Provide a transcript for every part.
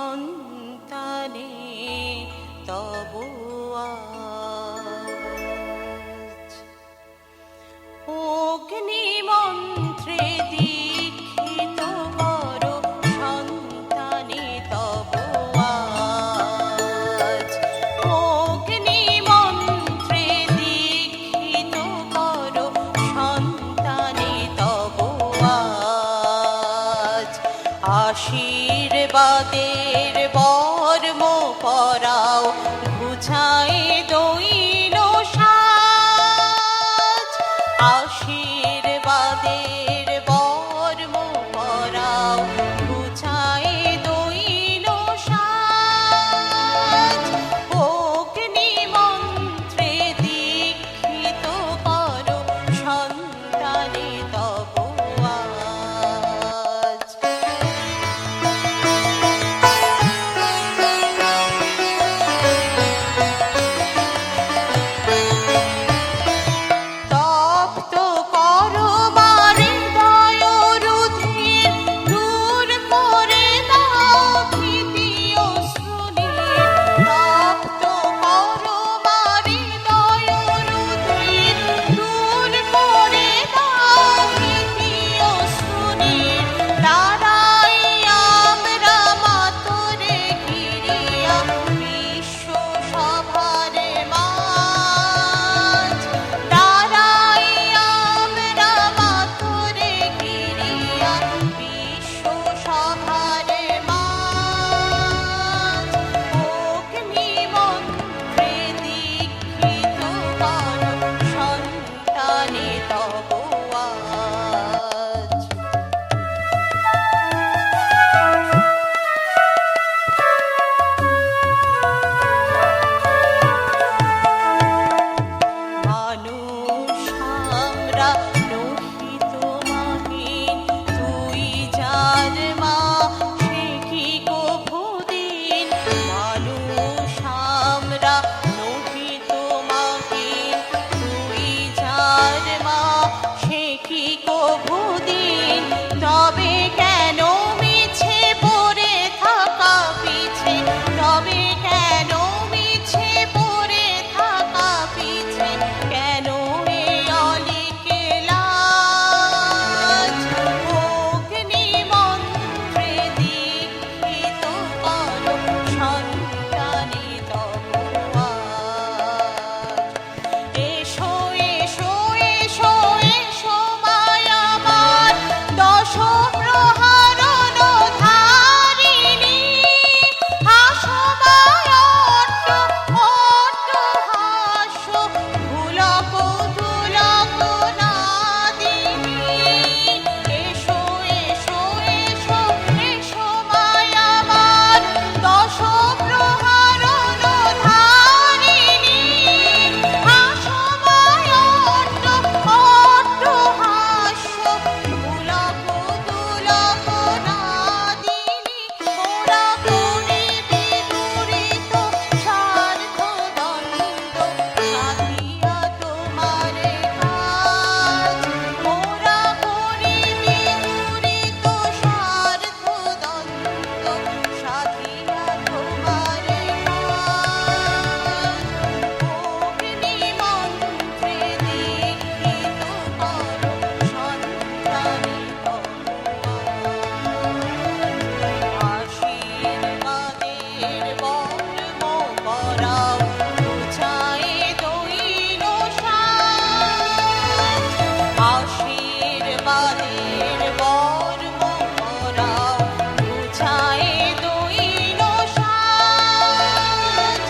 সন্তানে তব আজ। অগ্নি মন্ত্রে দীক্ষিত কর সন্তানে তব আজ। অগ্নি মন্ত্রে দীক্ষিত কর সন্তানে তব আজ। আশীর্বাদের বর্ম পরাও ঘুচায় দইল সাজ। আশীর্বাদের বর্ম পরাও ঘুচায় দইল সাজ। অগ্নি মন্ত্রে দীক্ষিত কর সন্তানে তব আজ। তপ্ত কর হৃদয় রুধির, দূর করে দাও ভীতি অশ্রুনীর। তপ্ত কর হৃদয় রুধির, দূর করে দাও ভীতি অশ্রুনীর। দাঁড়াই আমরা মাতরে ঘিরিয়া বিশ্ব সভার মাঝ। দাঁড়াই আমরা মাতরে ঘিরিয়া বিশ্ব সভার মাঝ। অগ্নি মন্ত্রে দীক্ষিত কর সন্তানে তব আজ। মানুষ আমরা নহি তোমাহীন, তুই যার মা সে কি কভুদিন। মানুষ আমরা নহি তোমাহীন, তুই যার মা সে কি কভুদিন। তবে কেন মিছে পড়ে থাকা পিছে, তবে কেন মিছে পড়ে থাকা পিছে, কেন এ অলিকে লাজ। অগ্নি মন্ত্রে দীক্ষিত কর সন্তানে তব আজ। এসো এসো এসো এসো মায়া আমার, দশ প্রহরণ ধারিণী। হাসো মায়া অট্ট অট্ট হাসো, ভুলক তুলক নাদিনী। এসো এসো এসো এসো মায়া আমার, দশ প্রহরণ ধারিণী। হাসো মায়া অট্ট অট্ট হাসো, ভুলক তুলক নাদিনী। ওরা করিবে দুরিত স্বার্থ দ্বন্দ্ব, সাধিয়া তোমারে কাজ। ওরা করিবে দুরিত স্বার্থ দ্বন্দ্ব, সাধিয়া তোমারে কাজ। অগ্নি মন্ত্রে দীক্ষিত কর সন্তানে তব আজ। আশীর্বাদের বর্ম পরাও ঘুচায় দইল সাজ। আশীর্বাদের বর্ম পরাও ঘুচায় দইল সাজ।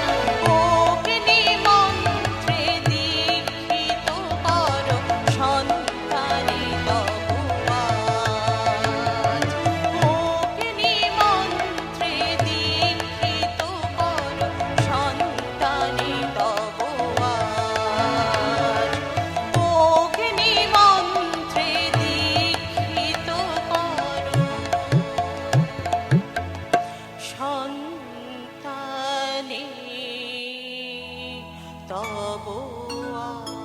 অগ্নি মন্ত্রে দীক্ষিত কর সন্তানে তব আজ। অগ্নি মন্ত্রে দীক্ষিত কর সন্তানে তব আজ। অগ্নি মন্ত্রে দীক্ষিত কর সন্তানে তব আজ।